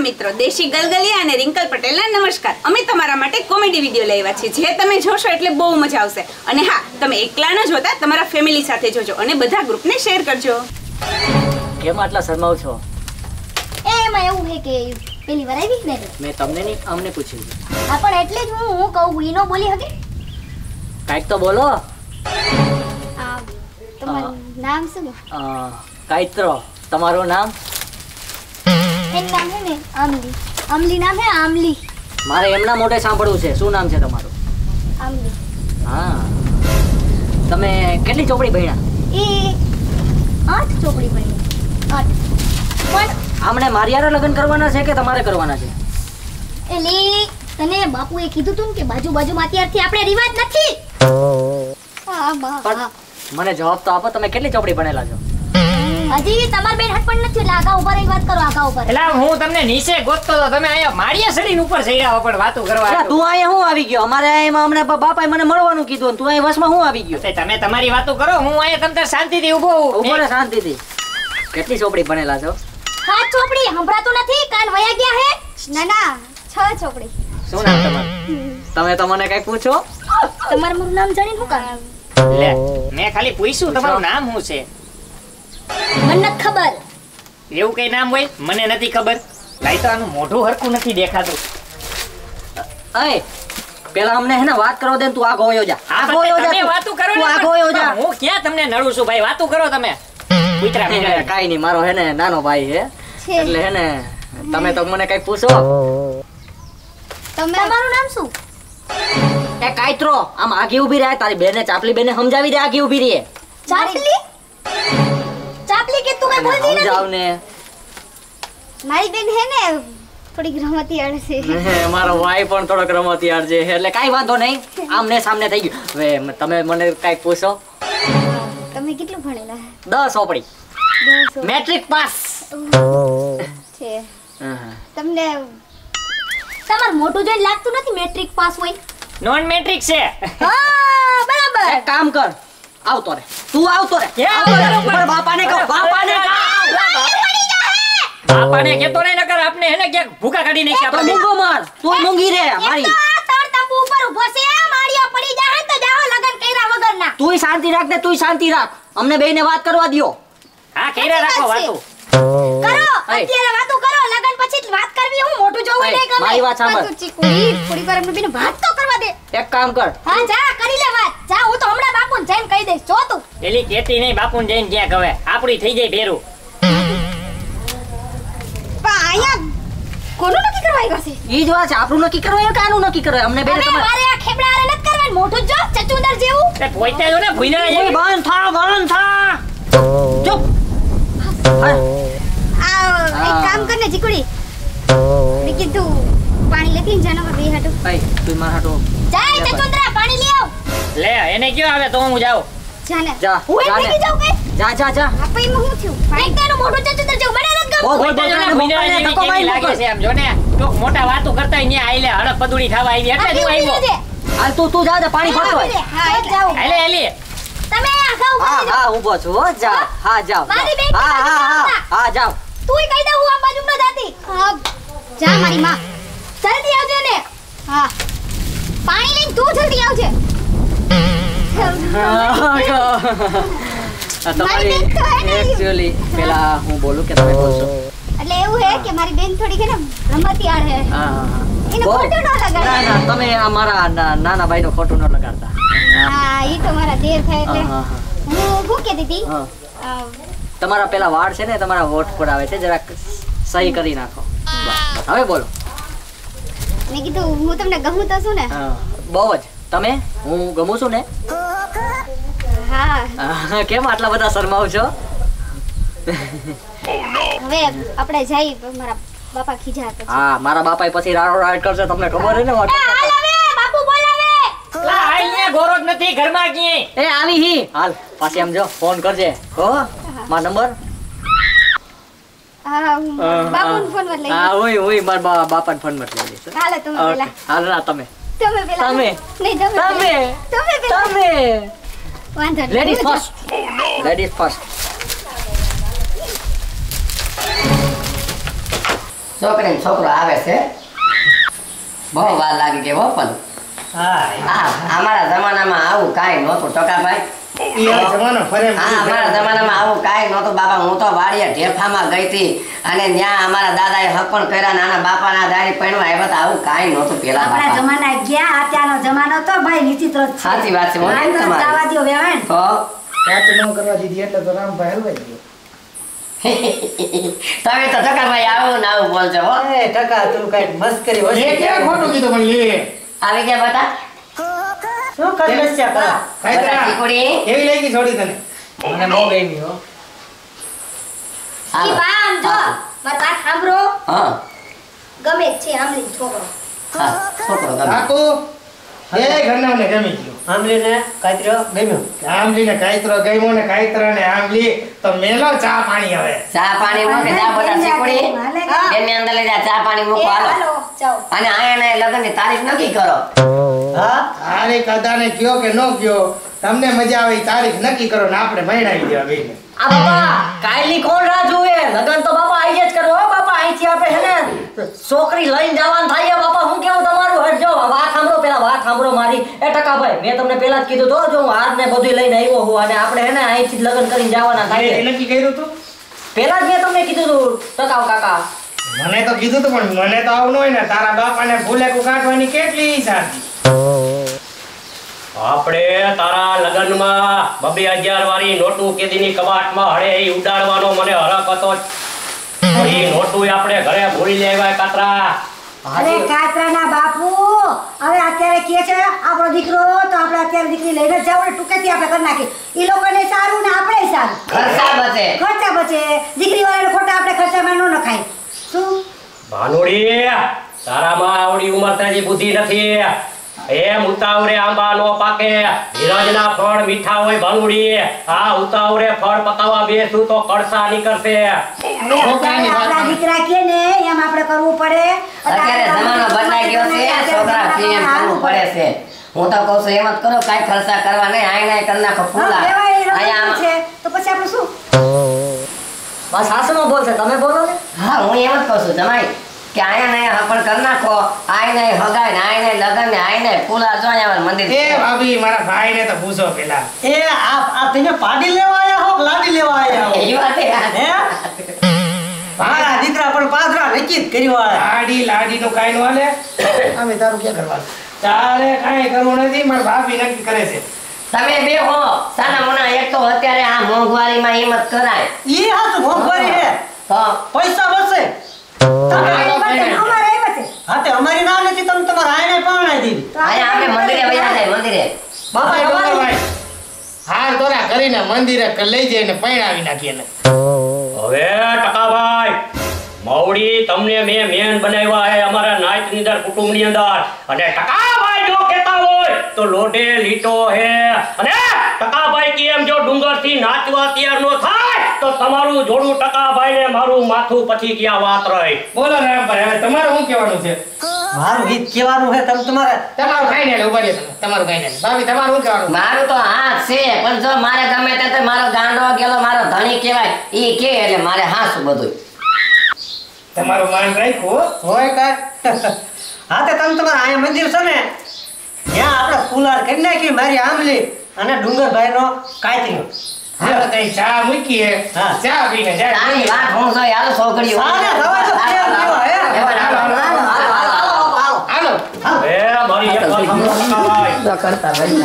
મિત્રો, દેશી ગલગલિયા અને રિંકલ પટેલના નમસ્કાર. અમે તમારા માટે કોમેડી વિડીયો લઈ આવ્યા છીએ, જે તમે જોશો એટલે બહુ મજા આવશે. અને હા, તમે એકલા ન જોતા, તમારા ફેમિલી સાથે જોજો અને બધા ગ્રુપને શેર કરજો. કેમ આટલા શરમાવ છો? એમાં એવું છે કે પેલી વાર આવી ને મેં તમને નહીં અમને પૂછ્યું. હા, પણ એટલે જ હું કહું ઈનો બોલી હકે. કાંઈક તો બોલો. તમારું નામ શું? કાયત્રો. તમારું નામ? એનું નામ છે ને આમલી. આમલી નામ છે આમલી. મારે એમના મોઢે સાંભળવું છે. શું નામ છે તમારું? આમલી. હા. તમે કેટલી ચોપડી ભણ્યા? એ 8 ચોપડી ભણી. 8. પણ આમણે મારિયારા લગ્ન કરવાના છે કે તમારે કરવાના છે? એટલે તને બાપુએ કીધું તું કે બાજુમાં ત્યારથી આપણે રિવાજ નથી. હા બા. મને જવાબ તો આપો, તમે કેટલી ચોપડી ભણેલા છો? હજી તમાર બેન હટ પણ નથી. એટલે આગા ઉપર એક વાત કરો, આગા ઉપર. એટલે હું તમને નીચે ગોતતો તો તમે અહીંયા માળિયા સડીને ઉપર ચડ્યા પણ વાતો કરવા. તું અહીંયા હું આવી ગયો? અમારે એમાં હમણાં બાપાએ મને મળવાનું કીધું, તું અહીંયા વસમાં હું આવી ગયો? તમે તમારી વાતો કરો, હું અહીંયા તમ શાંતિથી ઊભો ઉભો રહે શાંતિથી. કેટલી ચોપડી ભણેલા છો? 7 ચોપડી. સંભળાતું નથી? કાન વયા ગયા હે? ના 6 ચોપડી. શું નામ તમારું? તમે તો મને કઈ પૂછો. તમારું મારું નામ જાણીને શું કામ? લે, મેં ખાલી પૂછ્યું તમારું નામ શું છે. મને નથી ખબર. એવું કઈ નામ હોય? મને નથી ખબર. લાઈ તો આનું મોઢું હરખું નથી દેખાતું. અય પેલા અમને હે ને વાત કરો દે. તું આગો વયો જા. આગો વયો જા. તમે વાતો કરો. તું આગો વયો જા. હું ક્યાં તમને નડું છું ભાઈ? વાતો કરો તમે. કૂતરા મેં કાઈ નહીં, મારો હે ને નાનો ભાઈ હે, એટલે હે ને તમે તો મને કઈ પૂછો. તમારું નામ શું? એ કાયત્રો, આમ આગી ઊભી રહે. તારી બેને ચાપલી બેને સમજાવી દે. આગી ઊભી રહે. ચાપલી? ચાપલી કે તું કઈ બોલતી નથી? સમજાવ ને. મારી બેન હે ને થોડી રમતિયાળ છે. મારો ભાઈ પણ થોડોક રમતિયાળ છે, એટલે કાઈ વાંધો નહીં. આમને સામને થઈ ગયું. હવે તમે મને કઈ પૂછો. તમે કેટલું ભણેલા? 10 ચોપડી. 10. મેટ્રિક પાસ છે. તમને તમાર મોટું જોઈને લાગતું નથી મેટ્રિક પાસ હોય. નોન મેટ્રિક છે. હા બરાબર. એક કામ કર, આવતો રે. તું આવતો રે. બાપાને કહો, બાપાને કહો. બાપાને કેતો નહીં, નકર આપને હે ને ક્યાંક ભૂકા કાઢી નાખી તો આપણે. મૂંગો માર. તું મૂંગી રે મારી. તળ તંબુ ઉપર ઊભો છે, માળિયો પડી જાય તો જાઓ લગન કર્યા વગરના. તુંય શાંતિ રાખ ને, તુંય શાંતિ રાખ. અમને બેયને વાત કરવા દ્યો. હા, કેરે રાખો વાતો. કરો અત્યારે વાતો કરો. લગન પછી વાત કરવી. હું મોટું જોવું નહીં ગમે. મારી વાત સાંભળ. તું ચીકુડી થોડી વાર અમને બેને વાત તો કરવા દે. એક કામ કર. હા જા કરી લે વાત. જા, હું તો હમણાં બાપુને જઈને કહી દઈશ. જો તું પેલી કેતી નહીં બાપુને જઈને ક્યાં કહે. આપડી થઈ જાય ભેરું. આયા કોનું નક્કી કરવા આવ્યા છે? ઈ જ વાત છે. આપણું નક્કી કરવાય કે આનું નક્કી કરવાય? અમને બેને તમારે મારે આ ખેબડા આરે નથી કરવાનું. મોઢું જો ચચુંદર જેવું. તે પોઈતા જો ને ભૂઈના ઓય જેવી. બંધ થા, બંધ થા. ચૂપ. એક કામ કર ને ચીકુડી. મેં કીધું પાણી લેતી જાનો બે હાટુ. ભાઈ તું માર હાટો જાય ચચુંદરા પાણી લઈ આવ. લે, એને કયો આવે તો હું જાઉં. જાને જા, હું જા એક ને. લઈ જાઉં કે જા જા જા. આપઈ માં હું થયું? પાણી તારું મોઢું ચચુંદર જેવું મને નથી ગમતું. પોઈતા જો ને ભૂઈના જેવી કેવી લાગે છે એમ. જો ને તો મોટા વાતો કરતા હોય ન્યા આઈલે હડક પદુડી થવા આવી એટલે હું આવ્યો. હાલ તું જા જા, પાણી ભરતો હોય. હા એક જાઉં. આલે આલે. તમે આગા ઉભા હા રહો. હા ઊભો છું. હો જા. હા જાવ. મારી બેન હા ની હા બાજુ હા હા જાવ. તુંય કહી દે હું આ બાજુ ન જાતી. હા જા મારી માં. જલ્દી આવજે ને. હા પાણી લઈને તું જલ્દી આવજે. તમારી બેન તો હે ને. એક્ચ્યુઅલી પેલા હું બોલું કે તમે બોલશો? એટલે એવું હે કે મારી બેન થોડી કે ને રમતિયાળ હે. હા હા એને ખોટું ન લગાડ. ના ના, તમે આ મારા નાના ભાઈનો ખોટું ન લગાડતા. હા ઈ તો મારા દેર થાય એટલે હા હા હું શું કહેતી હતી? હા. તમારા પેલા વાળ છે ને, તમારા હોઠ પર આવે છે, જરાક સહી કરી નાખો. બસ, હવે બોલો. મેં કીધું હું તમને ગમું તો છું ને? બહુ જ. તમે હું ગમું છું ને? હા. કેમ આટલા બધા શરમાવ છો? હવે આપણે જઈ. મારા બાપા ખીજા પછી. હા, મારા બાપા પછી રાડો રાડ કરશે, તમને ખબર હે ને? હાલ હવે બાપુ બોલાવે. લા આઈને ગોરો જ નથી ઘરમાં ક્યાંય. એ આવી હી. હાલ પાછી આમ જો ફોન કરજે. હો મારો નંબર. હા બાપુનો ફોન માં લઈ. હા ઓય મારા બાપાનો ફોન માં લઈ લઈશ. હાલે તમે પેલા. હાલ ના તમે પેલા. તમે. નહીં તમે પેલા. તમે વાંધો નહીં. Ladies first. Ladies first. છોકરી ને છોકરો આવે છે બહુ વાર લાગી ગઈ હો પણ અમારા જમાનામાં આવું કાંઈ નહોતું ટકાભાઈ અમારા જમાનામાં આવું કાંઈ નહોતું બાપા હું તો વાડીએ ઢેફામાં ગઈ હતી અને ત્યાં અમારા દાદાએ હપણ કર્યા નાના બાપાના દાડી પૈણવા આવ્યા હતા આવું કાંઈ નહોતું પેલા આપણા જમાના ગયા અત્યારનો જમાનો તો ભાઈ વિચિત્ર છે. સાચી વાત છે જવા દ્યો વેવાણ તો વાત ન કરવા દીધી એટલે તો રામભાઈ હલવાઈ ગયો. તમે તો ટકાભાઈ આવું ને આવું બોલજો હો એ ટકા તું કઈ મસ્કરી હોય ક્યાં ખોટું કીધું પણ લે આવી ગયા બતા શું કરી છે બતા ચીકુડી કેવી લાગી છોડી તને મને બહુ ગમી હો ઈ બા આમ જો મારી વાત સાંભળો હા ગમે જ છે આમલી છોકરો હા છોકરો ગમે કાકુ એ ઘરનાને ગમી ગયો આમલીને કાતરો ગમ્યો આમલીને કાતરો ગમ્યો ને કાતરા ને આમલી તો મેલો ચા પાણી હવે ચા પાણી મૂકે જા બતા ચીકુડી બેનની અંદર લઈ જા ચા પાણી મૂકો હાલો હાલો જાઓ અને આયાને લગનની તારીખ નક્કી કરો હા તારીખ કદાને કયો કે નો કયો તમને મજા આવે તારીખ નક્કી કરો ને આપણે મહિનાવી દેવા બેને આ બાપા કાયલી કોણ રાહ જોવે લગન તો બાપા આઈએ જ કરો હો બાપા અહીંથી આપણે હે ને છોકરી લઈને જવાનું થાય બાપા હું કેવું તમારું હટ જો વાત સાંભળો પેલા વાત સાંભળો મારી એ ટકાભાઈ મેં તમને પેલા જ કીધું તો જો હું હાર ને બધું લઈને આવ્યો હું અને આપણે હે ને અહીંથી જ લગન કરીને જવાના થાય નક્કી કર્યું તું પેલા જ મેં તમને કીધું તું ટકાવ કાકા મને તો કીધું તું પણ મને તો આવું ન હોય ને તારા બાપાને ફૂલેકું કાઢવાની કેટલી ઈચ્છા હતી આપણે તારા લગનમાં 2000 વાળી નોટું કેદીની કબાટમાં હળે ઈ ઉડાડવાનો મને હરખ હતો ઈ નોટું આપણે ઘરે ભૂલી લેવાય કાતરા અરે કાતરાના બાપુ હવે અત્યારે કે છે આપણો દીકરો તો આપણે અત્યારે દીકરી લઈને જાવ ને ટૂંકેથી આપણે કરી નાખી ઈ લોકોને સારું ને આપણે સારું ખર્ચા બચે દીકરી વાળાને ખોટા આપણે ખર્ચામાં ન નખાય શું ભાનુડી તારામાં આવડી ઉંમર થઈ બુદ્ધિ નથી એમ ઉતાવળે આંબા નો પાકે ધીરજના ફળ મીઠા હોય ભાનુડી આ ઉતાવળે ફળ પકાવવા બેસું તો કડસા નીકળશે આપણા દીકરા કે ને એમ આપણે કરવું પડે અત્યારે જમાનો બદલાઈ ગયો છે છોકરા પ્રેમ કરવું પડે છે હું તો કહું છું એમ જ કરો કાઈ ખર્ચા કરવા નહીં આઈને કરી નાખો ફૂલા અહીંયા છે તો પછી આપણે શું બસ સાસનો બોલશે તમે બોલો ને હા હું એમ જ કહું છું જમાઈ કે આયા ને હપણ કરી નાખો આઈને હગાઈ ને આઈને લગન ને આઈને ફૂલા જો અહીંયા મંદિર એ ભાભી મારા ભાઈને તો પૂછો પેલા એ આ તમે પાડી લેવા આયા હો લાડી લેવા આયા હો એ વાત હે મારા દીકરા પણ પાદરા નક્કી જ કર્યો આ લાડી નું કાઈ નો હાલે અમે તારું ક્યાં કરવાનું તારે કાઈ કરવું નથી મારા ભાભી નક્કી કરે છે તમે બે હો સાના મોના એક તો અત્યારે આ મોંઘવારીમાં હિંમત કરાય ઈ હાથ મોંઘવારી હે તો પૈસા બસે અમારે એમ છે હા તે અમારી ના નથી તમે તમારા આઈને પાણાઈ દીધી આયા આપણે મંદિરે વયા જાય મંદિરે બાપા તમારી ભાઈ હાર તોરા કરીને મંદિરે લઈ જઈને પૈણાવી નાખીએ ને હવે ટકાભાઈ મૌડી તમને મેન બનાવ્યા હે અમારા નાયકની અંદર કુટુંબની અંદર અને ટકાભાઈ જો કહેતા હોય તો લોઢે લીટો હે અને ટકાભાઈ કે એમ જો ડુંગરથી નાચવા તૈયાર નો થાય તો તમારું જોડું ટકાભાઈ ને મારું માથું પછી ક્યાં વાત રહી બોલો રામભાઈ હવે તમારું શું કહેવાનું છે મારું ગીત કહેવાનું છે તમે તમારું કાઈ નહીં ઉભા રહ્યો તમારું કાઈ નહીં ભાભી તમારું શું કહેવાનું મારું તો હાથ છે પણ જો મારે ગમે તે મારો ગાંડો ગેલો મારો ધણી કહેવાય ઈ કે એટલે મારે હાસું બધું તમારું માન રાખ્યું હોય કાઈ હા તે તમે તમારા આયા મંદિર છે ને ત્યાં આપણે ફૂલાર કરી નાખી મારી આંબલી અને ડુંગરભાઈ નો કાતરીઓ હાલો તઈ ચા મૂકીએ હા. ચા પીને જાય આની વાત હું જો યાર છોકરીઓ સાને રવા તો કેમ કેવો હે હાલો હવે મારી એક વાત સાંભળો ટકાભાઈ કરતા રહી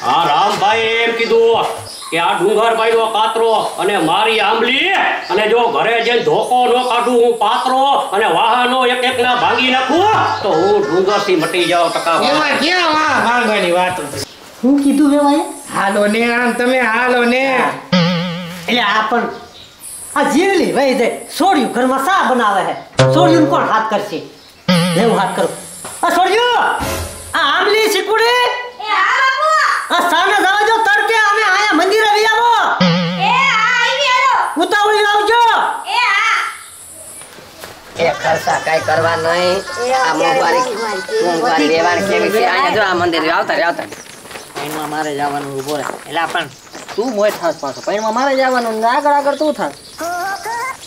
આ રામભાઈ એમ કીધું કે આ ડુંગરભાઈ નો કાતરો અને મારી આંબલી અને જો ઘરે જઈને ધોકો નો કાઢું હું પાત્રો અને વાહનો એક એક ના ભાંગી નાખું તો હું ડુંગર થી મટી જાઉં ટકાભાઈ એમાં ક્યાં વાહ માંગવાની વાત હતી હું કીધું વે ભાઈ હાલો ને આમ તમે હાલો ને એટલે આ પણ આ જીવલી ભાઈ દે સોડિયું ઘરમાં સા બનાવે છે સોડિયું કોણ હાથ કરશે લેવું હાથ કરો આ સોડિયું આ આંબલી સિકુડી એ હા બાપુ આ સાને જવા જો તડકે અમે આયા મંદિરે લઈ આવો એ હા આવી હાલો ઉતાવળી આવજો એ હા એ ખર્ચા કાઈ કરવા નહીં આ મોંઘવારી દેવાન કેવી છે અહીંયા જો આ મંદિર આવતા પૈણમાં મારે જવાનું ઉભો રહે એલા પણ તું મોય થાસ પાછો પૈણમાં મારે જવાનું ને આગળ તું થાસ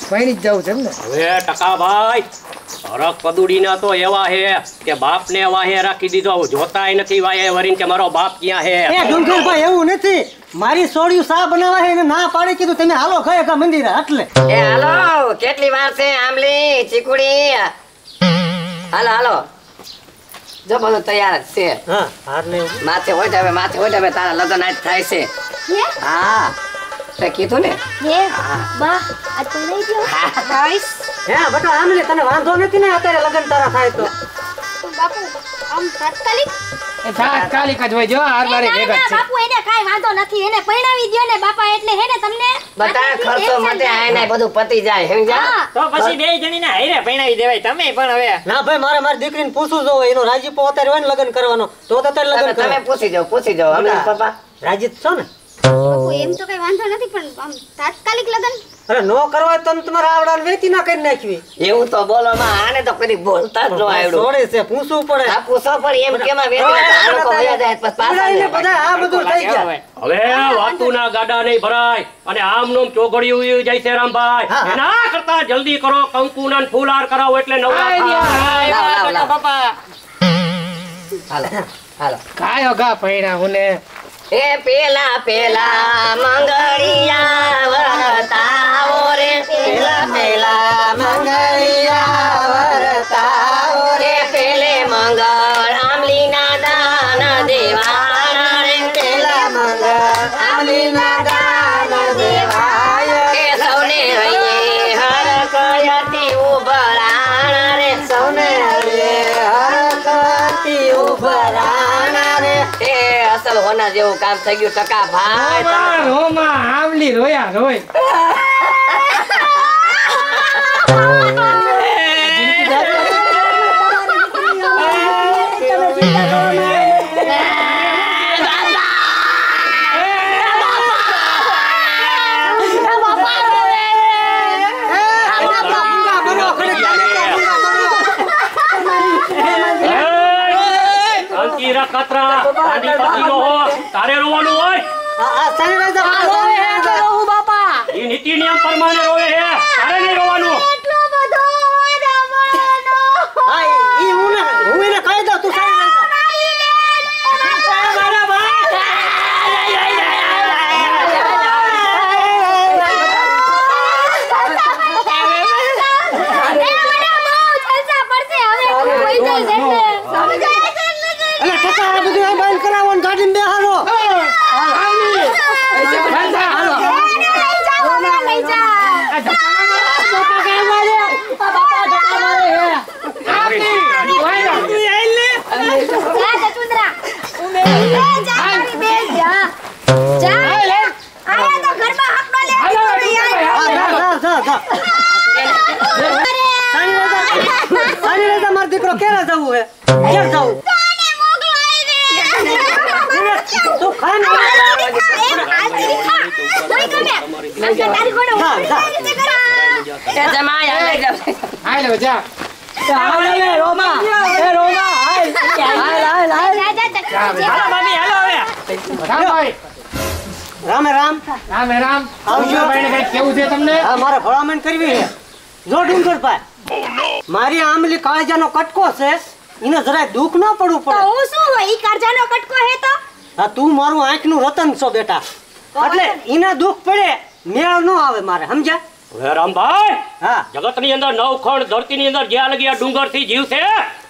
પૈણી જ જવું છે એમ ને હવે ટકાભાઈ હરક પદુડીના તો એવા હે કે બાપને વાહે રાખી દીધો જોતાય નથી વાહે વરીને કે મારો બાપ ક્યાં હે એ ડુંગરભાઈ એવું નથી મારી સોડિયું સા બનાવવા હે એને ના પાડી કીધું તમે હાલો ગયા મંદિરે એટલે એ હાલો કેટલી વાર છે આમલી ચીકુડી હાલો જો બધું તૈયાર જ છે હા હાર ને માથે હોય હવે તારા લગ્ન આજ થાય છે હે હા તે કીધું ને હે બા આ તો લઈ ગયો ગાઈસ હે બટા આમને તને વાંધો નથી ને અત્યારે લગન તારા થાય તો તો બાપુ આમ તાત્કાલિક તાત્કાલિક જ હોય જો હાર મારે ભેગા જ છે બાપુ એને કાઈ વાંધો નથી એને પરણાવી દ્યો ને બાપા એટલે હે ને તમને બધા ખર્ચો માટે આને બધું પતી જાય સમજ્યા તો પછી બે જણીને હારે પરણાવી દેવાય તમે પણ હવે ના ભાઈ મારી દીકરીને પૂછવું જો એનો રાજીપો અત્યારે હોય ને લગન કરવાનો તો અત્યારે લગન કરો તમે પૂછી જાઓ અમે પપ્પા રાજી છો ને બાપુ એમ તો કઈ વાંધો નથી પણ આમ તાત્કાલિક લગન અરે નો કરવા તો તમારા આવડાને વેચી ના કરી નાખવી એવું તો બોલો માં આને તો કદી બોલતા જ ન આવડું સોડે છે પૂછવું પડે આ પૂછો પણ એમ કેમાં વેચે આ લોકો વયા જાય પછી પાછા એને બધા આ બધું થઈ ગયા હવે વાતુના ગાડા નહીં ભરાય અને આમ નોમ ચોગડિયું જાય છે રામભાઈ હા. એના કરતા જલ્દી કરો કંકુના ને ફૂલહાર કરાવો એટલે નવરા થાય. લાવ. બાપા હાલો કાયો ગા પૈણા હું ને એ પેલા મંગળિયા વરતાવો રે પેલા મંગળિયા વરતાવો રે પેલે મંગળ આમલીના દાન દેવાના રે પેલા મંગળ આમલીના દાન દેવાય એ સૌને હૈયે હરકયતી ઉભરાણા રે સૌને હૈયે હરકયતી ઉભરાણા રે એ અસલ હોના જેવું કામ થઈ ગયું ટકા ભાઈ રોમા આમલી રોયા રોય તારે રોવાનું હોય એ નીતિ નિયમ પ્રમાણે રોવે હે તારે નહીં રોવાનું એટલો બધો રમવાનો હું એને કહી દઉં તું મારો દીકરો ક્યારે જવું હે ક્યાં જવું રામે રામ આવજો ભાઈને કઈ કેવું છે તમને હા મારે ભલામણ કરવી છે જો ડુંગરભાઈ મારી આમલી કાળજાનો કટકો છે એને જરાય દુઃખ ન પડવું પડે હું શું હોય ઈ કાળજાનો કટકો હે તો હા તું મારું આંખનું રતન છો બેટા એટલે એને દુઃખ પડે મેળ ન આવે મારે સમજ્યા હવે રામભાઈ હા જગતની અંદર નવખંડ ધરતીની અંદર જ્યાં લગી આ ડુંગરથી જીવ છે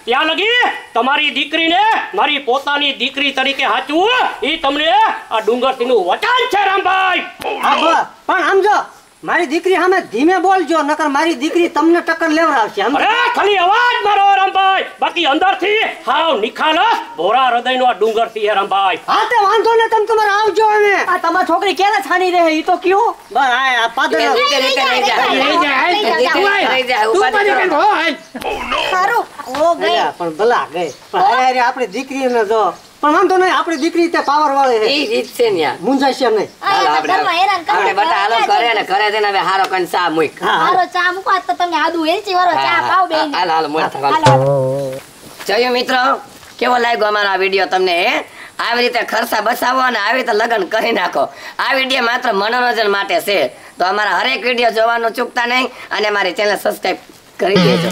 ત્યાં લગી તમારી દીકરીને મારી પોતાની દીકરી તરીકે હાચવું ઈ તમને આ ડુંગરથીનું વચન છે રામભાઈ હા બસ પણ સમજો મારી દીકરી સામે ધીમે બોલજો નકર મારી દીકરી તમને ટક્કર લેવડાવશે સમજો અરે ખાલી અવાજ મારો રામભાઈ બાકી અંદરથી હાવ નિખાલસ ભોરા હૃદયનો આ ડુંગરથી હે રામભાઈ હા તે વાંધો ને તમે તમારે આવજો હવે આ તમારી છોકરી ક્યારે છાની રહે ઈ તો કયો બસ આ પાદર સારું ઓ ગઈ પણ ભલા ગઈ પણ અરે આપણી દીકરીને જો પણ વાંધો નહીં આપણી દીકરી તે પાવર વાળી છે ઈ રીત છે ને મુંજાશે નહીં આપણે બટા હાલો કરે ને કરે છે ને હવે હારો કન સા મુક હારો ચા મૂકો તો તમને આદુ એલચી વાળો ચા પાવ બેન હાલ મુક જોયું મિત્રો કેવો લાગ્યો અમારો આ વિડિયો તમને આવી રીતે ખર્ચા બચાવો અને આવી રીતે લગ્ન કરી નાખો. આ વિડીયો માત્ર મનોરંજન માટે છે. તો અમારા હરેક વિડીયો જોવાનું ચૂકતા નહીં અને મારી ચેનલ સબસ્ક્રાઇબ કરી દેજો.